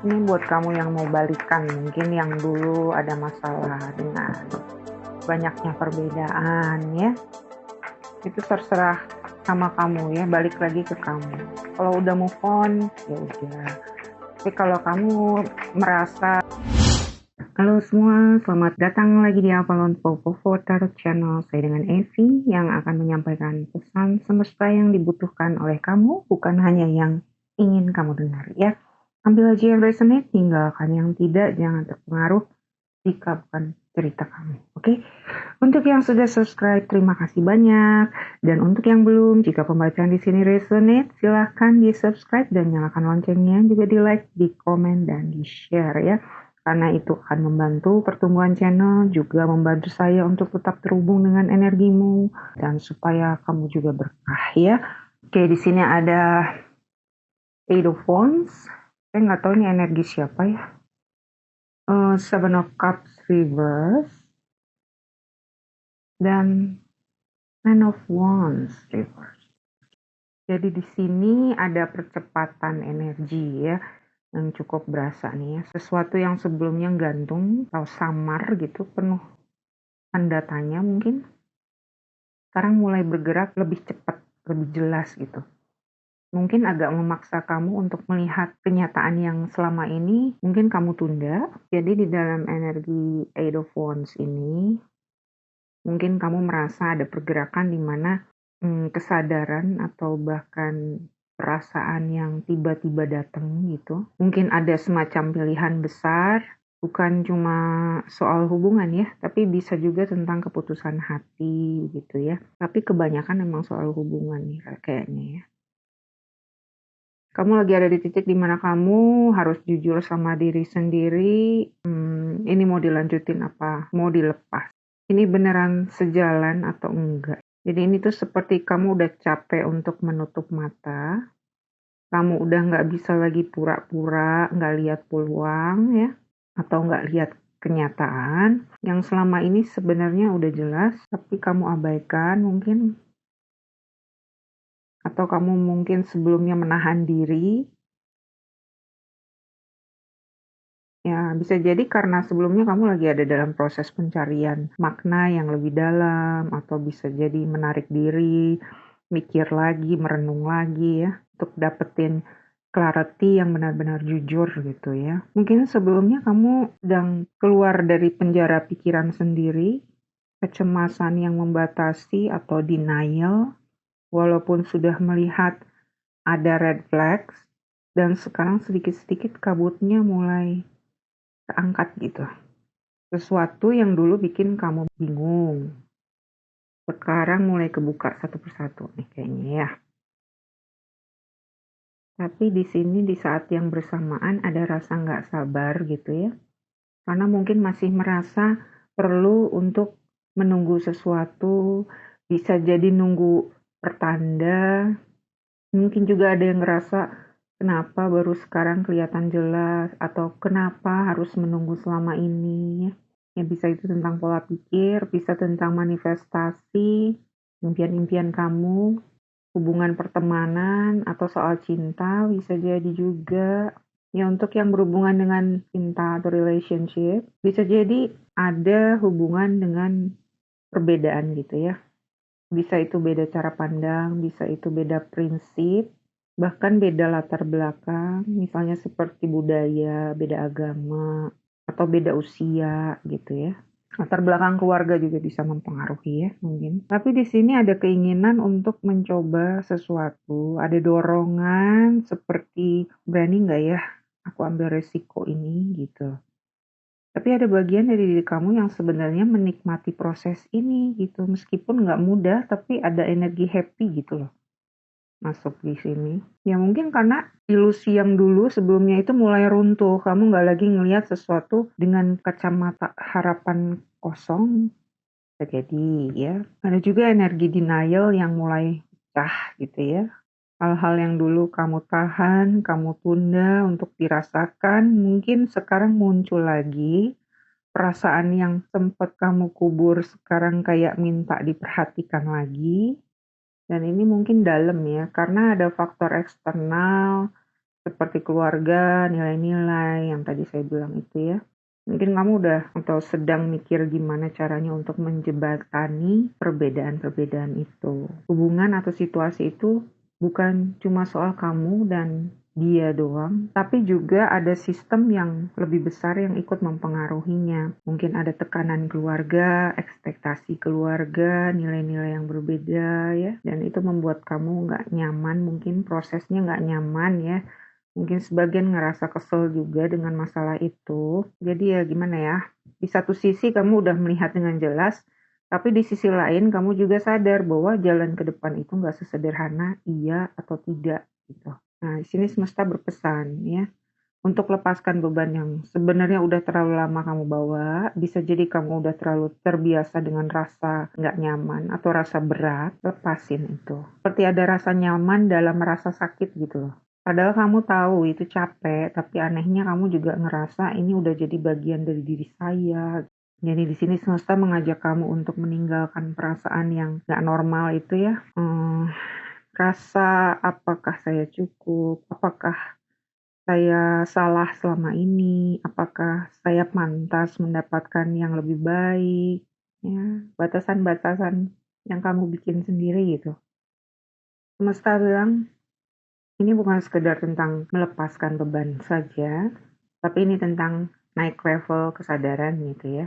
Ini buat kamu yang mau balikan, mungkin yang dulu ada masalah dengan banyaknya perbedaan ya. Itu terserah sama kamu ya, balik lagi ke kamu. Kalau udah move on, ya udah. Tapi kalau kamu merasa, halo semua, selamat datang lagi di Avalon Popo Tarot Channel. Saya dengan Evi yang akan menyampaikan pesan semesta yang dibutuhkan oleh kamu, bukan hanya yang ingin kamu dengar ya. Ambil aja yang resonate, tinggalkan yang tidak, jangan terpengaruh jika bukan cerita kamu. Oke? Untuk yang sudah subscribe, terima kasih banyak. Dan untuk yang belum, jika pembacaan di sini resonate, silahkan di-subscribe dan nyalakan loncengnya, juga di-like, di-komen, dan di-share ya. Karena itu akan membantu pertumbuhan channel, juga membantu saya untuk tetap terhubung dengan energimu, dan supaya kamu juga berkah ya. Oke, di sini ada Eight of Wands. Saya nggak tahu ini energi siapa ya. Seven of Cups reverse dan Nine of Wands reverse. Jadi di sini ada percepatan energi ya yang cukup berasa nih ya. Sesuatu yang sebelumnya gantung atau samar gitu, penuh tanda tanya mungkin, sekarang mulai bergerak lebih cepat, lebih jelas gitu. Mungkin agak memaksa kamu untuk melihat kenyataan yang selama ini mungkin kamu tunda. Jadi di dalam energi Eight of Wands ini, mungkin kamu merasa ada pergerakan di mana kesadaran atau bahkan perasaan yang tiba-tiba datang gitu. Mungkin ada semacam pilihan besar, bukan cuma soal hubungan ya, tapi bisa juga tentang keputusan hati gitu ya. Tapi kebanyakan memang soal hubungan nih kayaknya ya. Kamu lagi ada di titik dimana kamu harus jujur sama diri sendiri, ini mau dilanjutin apa, mau dilepas. Ini beneran sejalan atau enggak. Jadi ini tuh seperti kamu udah capek untuk menutup mata, kamu udah nggak bisa lagi pura-pura, nggak lihat peluang ya, atau nggak lihat kenyataan, yang selama ini sebenarnya udah jelas, tapi kamu abaikan mungkin, atau kamu mungkin sebelumnya menahan diri. Ya, bisa jadi karena sebelumnya kamu lagi ada dalam proses pencarian makna yang lebih dalam, atau bisa jadi menarik diri, mikir lagi, merenung lagi ya, untuk dapetin clarity yang benar-benar jujur gitu ya. Mungkin sebelumnya kamu sedang keluar dari penjara pikiran sendiri, kecemasan yang membatasi atau denial, walaupun sudah melihat ada red flags, dan sekarang sedikit-sedikit kabutnya mulai keangkat gitu. Sesuatu yang dulu bikin kamu bingung, sekarang mulai kebuka satu persatu nih kayaknya ya. Tapi di sini di saat yang bersamaan ada rasa nggak sabar gitu ya. Karena mungkin masih merasa perlu untuk menunggu sesuatu, bisa jadi nunggu pertanda. Mungkin juga ada yang ngerasa kenapa baru sekarang kelihatan jelas, atau kenapa harus menunggu selama ini ya. Ya bisa itu tentang pola pikir, bisa tentang manifestasi, impian-impian kamu, hubungan pertemanan, atau soal cinta bisa jadi juga. Ya untuk yang berhubungan dengan cinta atau relationship, bisa jadi ada hubungan dengan perbedaan gitu ya. Bisa itu beda cara pandang, bisa itu beda prinsip, bahkan beda latar belakang, misalnya seperti budaya, beda agama, atau beda usia gitu ya. Latar belakang keluarga juga bisa mempengaruhi ya mungkin. Tapi di sini ada keinginan untuk mencoba sesuatu, ada dorongan seperti berani nggak ya aku ambil resiko ini gitu. Tapi ada bagian dari diri kamu yang sebenarnya menikmati proses ini gitu. Meskipun nggak mudah, tapi ada energi happy gitu loh masuk di sini. Ya mungkin karena ilusi yang dulu sebelumnya itu mulai runtuh. Kamu nggak lagi ngelihat sesuatu dengan kacamata harapan kosong. Bisa jadi ya. Ada juga energi denial yang mulai pecah gitu ya. Hal-hal yang dulu kamu tahan, kamu tunda untuk dirasakan, mungkin sekarang muncul lagi. Perasaan yang sempat kamu kubur sekarang kayak minta diperhatikan lagi. Dan ini mungkin dalam ya, karena ada faktor eksternal, seperti keluarga, nilai-nilai yang tadi saya bilang itu ya. Mungkin kamu udah atau sedang mikir gimana caranya untuk menjembatani perbedaan-perbedaan itu. Hubungan atau situasi itu bukan cuma soal kamu dan dia doang, tapi juga ada sistem yang lebih besar yang ikut mempengaruhinya. Mungkin ada tekanan keluarga, ekspektasi keluarga, nilai-nilai yang berbeda ya, dan itu membuat kamu nggak nyaman, mungkin prosesnya nggak nyaman ya. Mungkin sebagian ngerasa kesel juga dengan masalah itu. Jadi ya gimana ya, di satu sisi kamu udah melihat dengan jelas, tapi di sisi lain kamu juga sadar bahwa jalan ke depan itu nggak sesederhana iya atau tidak gitu. Nah, di sini semesta berpesan ya, untuk lepaskan beban yang sebenarnya udah terlalu lama kamu bawa, bisa jadi kamu udah terlalu terbiasa dengan rasa nggak nyaman atau rasa berat, lepasin itu. Seperti ada rasa nyaman dalam rasa sakit gitu loh. Padahal kamu tahu itu capek, tapi anehnya kamu juga ngerasa ini udah jadi bagian dari diri saya. Jadi di sini semesta mengajak kamu untuk meninggalkan perasaan yang nggak normal itu ya. Rasa apakah saya cukup, apakah saya salah selama ini, apakah saya pantas mendapatkan yang lebih baik, ya, batasan-batasan yang kamu bikin sendiri gitu. Semesta bilang, ini bukan sekedar tentang melepaskan beban saja, tapi ini tentang naik level kesadaran gitu ya.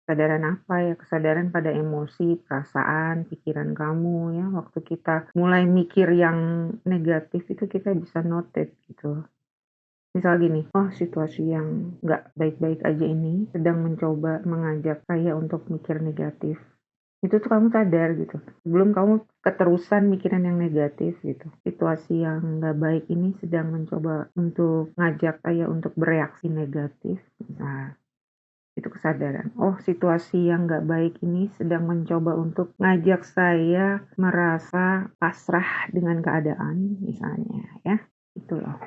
Kesadaran apa ya? Kesadaran pada emosi, perasaan, pikiran kamu ya. Waktu kita mulai mikir yang negatif itu kita bisa notice gitu. Misal gini, oh situasi yang nggak baik-baik aja ini sedang mencoba mengajak saya untuk mikir negatif. Itu tuh kamu sadar gitu. Sebelum kamu keterusan mikiran yang negatif gitu. Situasi yang nggak baik ini sedang mencoba untuk ngajak saya untuk bereaksi negatif. Nah, itu kesadaran. Oh, situasi yang nggak baik ini sedang mencoba untuk ngajak saya merasa pasrah dengan keadaan, misalnya ya. Itu loh.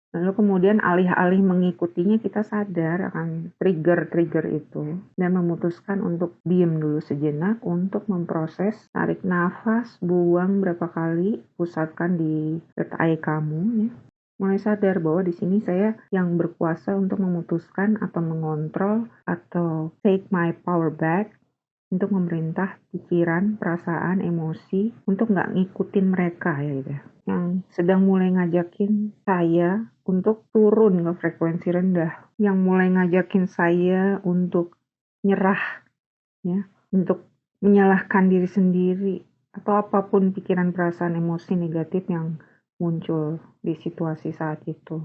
Lalu kemudian alih-alih mengikutinya kita sadar akan trigger-trigger itu dan memutuskan untuk diam dulu sejenak untuk memproses, tarik nafas, buang berapa kali, pusatkan di third eye kamu ya. Mulai sadar bahwa di sini saya yang berkuasa untuk memutuskan atau mengontrol atau take my power back untuk memerintah pikiran, perasaan, emosi untuk nggak ngikutin mereka ya gitu. Yang sedang mulai ngajakin saya untuk turun ke frekuensi rendah, yang mulai ngajakin saya untuk nyerah ya, untuk menyalahkan diri sendiri atau apapun pikiran, perasaan, emosi negatif yang muncul di situasi saat itu.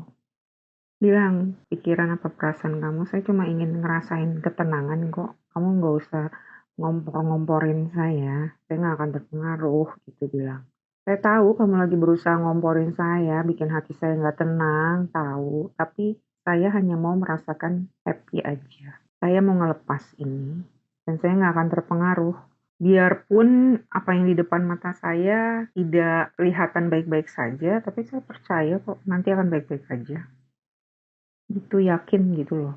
Bilang pikiran apa perasaan kamu, saya cuma ingin ngerasain ketenangan kok. Kamu nggak usah ngompor-ngomporin saya nggak akan terpengaruh gitu bilang. Saya tahu kamu lagi berusaha ngomporin saya, bikin hati saya nggak tenang, tahu. Tapi saya hanya mau merasakan happy aja. Saya mau ngelepas ini, dan saya nggak akan terpengaruh. Biarpun apa yang di depan mata saya tidak kelihatan baik-baik saja, tapi saya percaya kok nanti akan baik-baik saja. Gitu yakin gitu loh.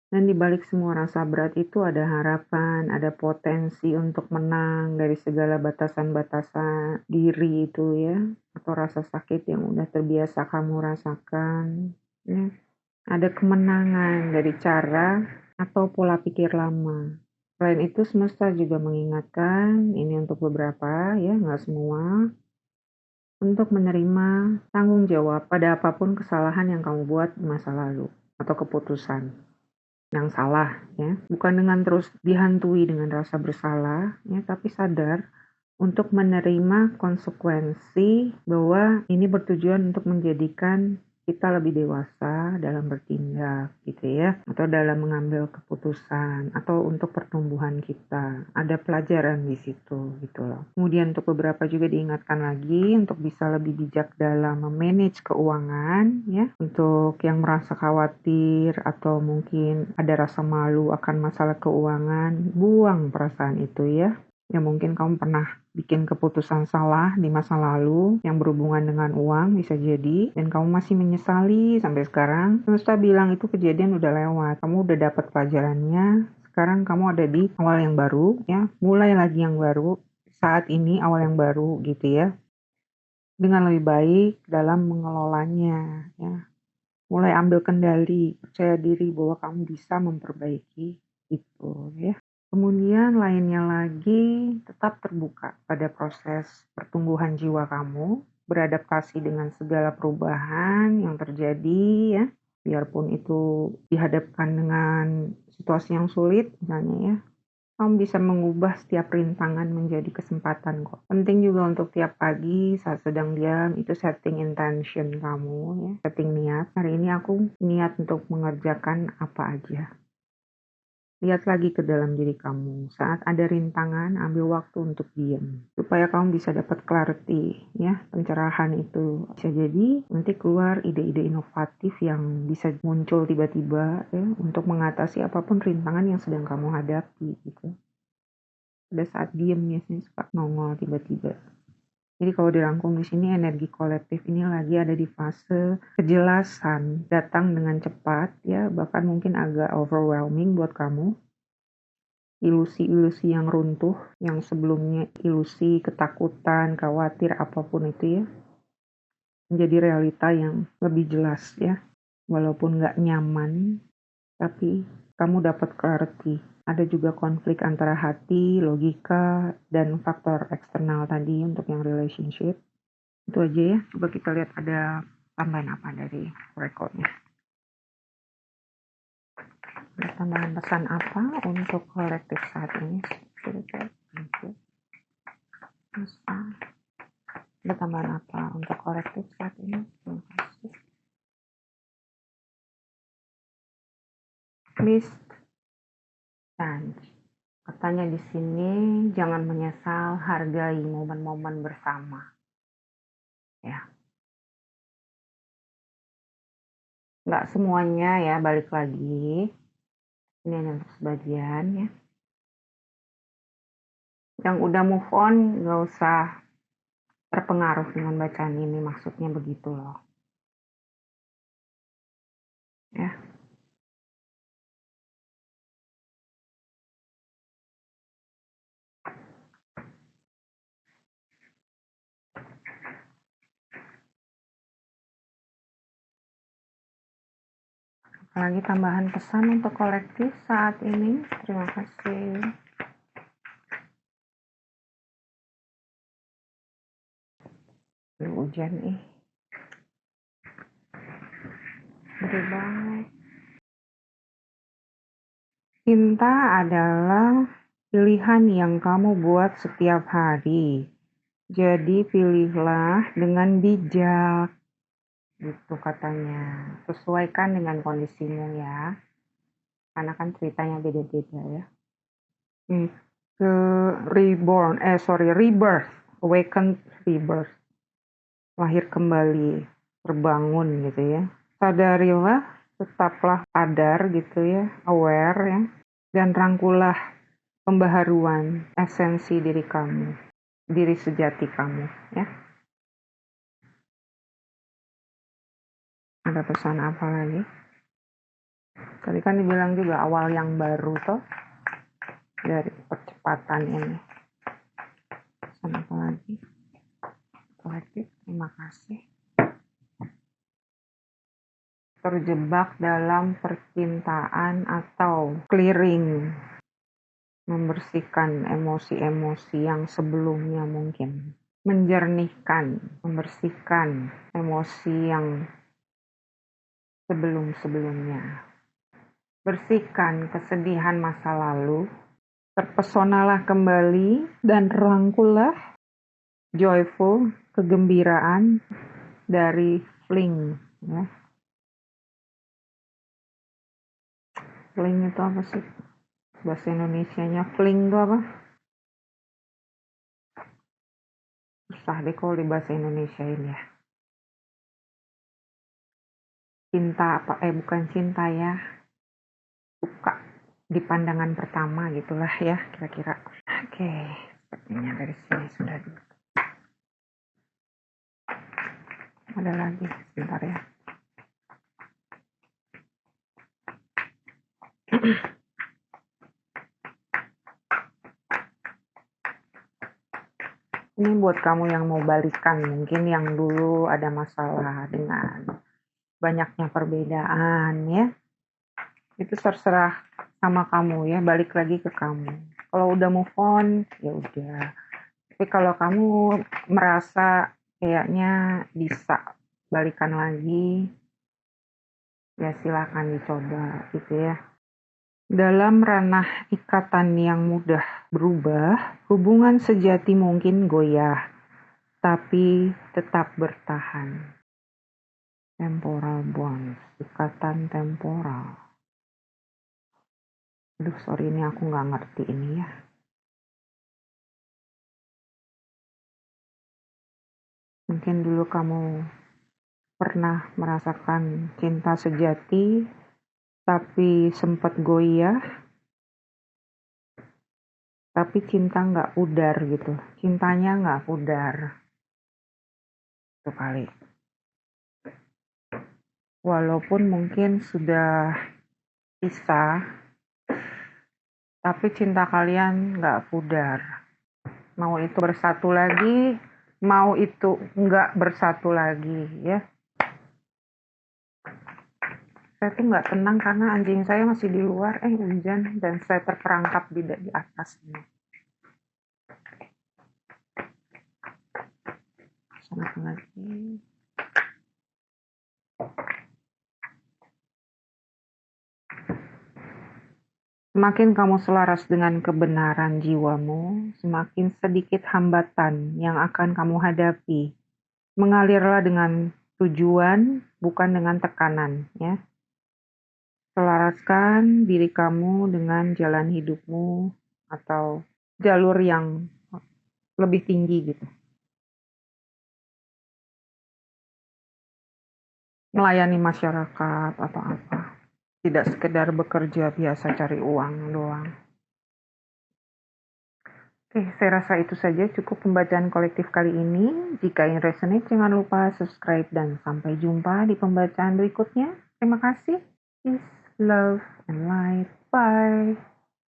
Dan di balik semua rasa berat itu ada harapan, ada potensi untuk menang dari segala batasan-batasan diri itu ya, atau rasa sakit yang udah terbiasa kamu rasakan. Ya. Ada kemenangan dari cara atau pola pikir lama. Selain itu semesta juga mengingatkan, ini untuk beberapa ya, nggak semua, untuk menerima tanggung jawab pada apapun kesalahan yang kamu buat di masa lalu atau keputusan yang salah ya, bukan dengan terus dihantui dengan rasa bersalah ya, tapi sadar untuk menerima konsekuensi bahwa ini bertujuan untuk menjadikan kita lebih dewasa dalam bertindak gitu ya, atau dalam mengambil keputusan atau untuk pertumbuhan kita. Ada pelajaran di situ gitu loh. Kemudian untuk beberapa juga diingatkan lagi untuk bisa lebih bijak dalam memanage keuangan ya. Untuk yang merasa khawatir atau mungkin ada rasa malu akan masalah keuangan, buang perasaan itu ya. Ya mungkin kamu pernah bikin keputusan salah di masa lalu yang berhubungan dengan uang bisa jadi, dan kamu masih menyesali sampai sekarang. Semesta bilang itu kejadian udah lewat, kamu udah dapat pelajarannya, sekarang kamu ada di awal yang baru ya, mulai lagi yang baru, saat ini awal yang baru gitu ya. dengan lebih baik dalam mengelolanya, ya. Mulai ambil kendali, percaya diri bahwa kamu bisa memperbaiki itu, ya. Kemudian lainnya lagi, tetap terbuka pada proses pertumbuhan jiwa kamu, beradaptasi dengan segala perubahan yang terjadi, ya. Biarpun itu dihadapkan dengan situasi yang sulit, misalnya, ya. Kamu bisa mengubah setiap rintangan menjadi kesempatan kok. Penting juga untuk tiap pagi saat sedang diam, itu setting intention kamu, ya. Setting niat. Hari ini aku niat untuk mengerjakan apa aja. Lihat lagi ke dalam diri kamu. Saat ada rintangan, ambil waktu untuk diam. Supaya kamu bisa dapat clarity, ya. Pencerahan itu bisa jadi nanti keluar ide-ide inovatif yang bisa muncul tiba-tiba, ya, untuk mengatasi apapun rintangan yang sedang kamu hadapi, gitu. Pada saat diam biasanya suka nongol tiba-tiba. Jadi kalau dirangkum di sini, energi kolektif ini lagi ada di fase kejelasan, datang dengan cepat, ya, bahkan mungkin agak overwhelming buat kamu. Ilusi-ilusi yang runtuh, yang sebelumnya ilusi, ketakutan, khawatir, apapun itu, ya, menjadi realita yang lebih jelas, ya. Walaupun nggak nyaman, tapi kamu dapat clarity. Ada juga konflik antara hati, logika, dan faktor eksternal tadi untuk yang relationship. Itu aja, ya. Coba kita lihat ada tambahan apa dari rekodnya. Ada tambahan pesan apa untuk kolektif saat ini? Ada tambahan apa untuk kolektif saat ini? Terima kasih. Please change. Katanya di sini, jangan menyesal, hargai momen-momen bersama. Ya. Nggak semuanya, ya, balik lagi. Ini hanya untuk sebagian, ya. Yang udah move on, nggak usah terpengaruh dengan bacaan ini, maksudnya begitu loh. Ya. Lagi tambahan pesan untuk kolektif saat ini. Terima kasih. Hujan berubah. Cinta adalah pilihan yang kamu buat setiap hari. Jadi pilihlah dengan bijak. Gitu katanya. Sesuaikan dengan kondisimu, ya. Karena kan ceritanya beda-beda, ya. Rebirth. Awakened rebirth. Lahir kembali, terbangun gitu, ya. Sadarilah, tetaplah sadar gitu, ya, aware, ya. Dan rangkulah pembaharuan esensi diri kamu, diri sejati kamu, ya. Ada pesan apa lagi? Tadi kan dibilang juga awal yang baru toh dari percepatan ini. Pesan apa lagi? Kolektif, terima kasih. Terjebak dalam percintaan atau clearing, membersihkan emosi-emosi yang sebelumnya mungkin. Menjernihkan, membersihkan emosi yang sebelum-sebelumnya. Bersihkan kesedihan masa lalu, terpesonalah kembali, dan rangkullah joyful, kegembiraan dari fling. Ya. Fling itu apa sih? Bahasa Indonesianya fling itu apa? Susah deh kalau di bahasa Indonesia ini, ya. Cinta apa? Bukan cinta, ya. Suka di pandangan pertama gitulah, ya, kira-kira. Oke, sepertinya dari sini sudah dulu. Ada lagi, sebentar, ya. Ini buat kamu yang mau balikan, mungkin yang dulu ada masalah dengan banyaknya perbedaan ya. Itu terserah sama kamu ya, balik lagi ke kamu. Kalau udah move on, ya udah. Tapi kalau kamu merasa kayaknya bisa balikan lagi, ya silakan dicoba gitu ya. Dalam ranah ikatan yang mudah berubah, hubungan sejati mungkin goyah, tapi tetap bertahan. Temporal bonds, ikatan temporal. Aduh, sorry ini aku nggak ngerti ini ya. Mungkin dulu kamu pernah merasakan cinta sejati, tapi sempat goyah, tapi cinta nggak pudar gitu. Cintanya nggak pudar. Itu kali. Walaupun mungkin sudah pisah, tapi cinta kalian nggak pudar. Mau itu bersatu lagi, mau itu nggak bersatu lagi ya. Saya tuh nggak tenang karena anjing saya masih di luar, hujan dan saya terperangkap di atas ini. Sana lagi. Semakin kamu selaras dengan kebenaran jiwamu, semakin sedikit hambatan yang akan kamu hadapi. Mengalirlah dengan tujuan, bukan dengan tekanan, ya. Selaraskan diri kamu dengan jalan hidupmu atau jalur yang lebih tinggi gitu. Melayani masyarakat atau apa. Tidak sekedar bekerja biasa cari uang doang. Oke, saya rasa itu saja cukup pembacaan kolektif kali ini. Jika ingin resonate, jangan lupa subscribe dan sampai jumpa di pembacaan berikutnya. Terima kasih. Peace, love, and light. Bye.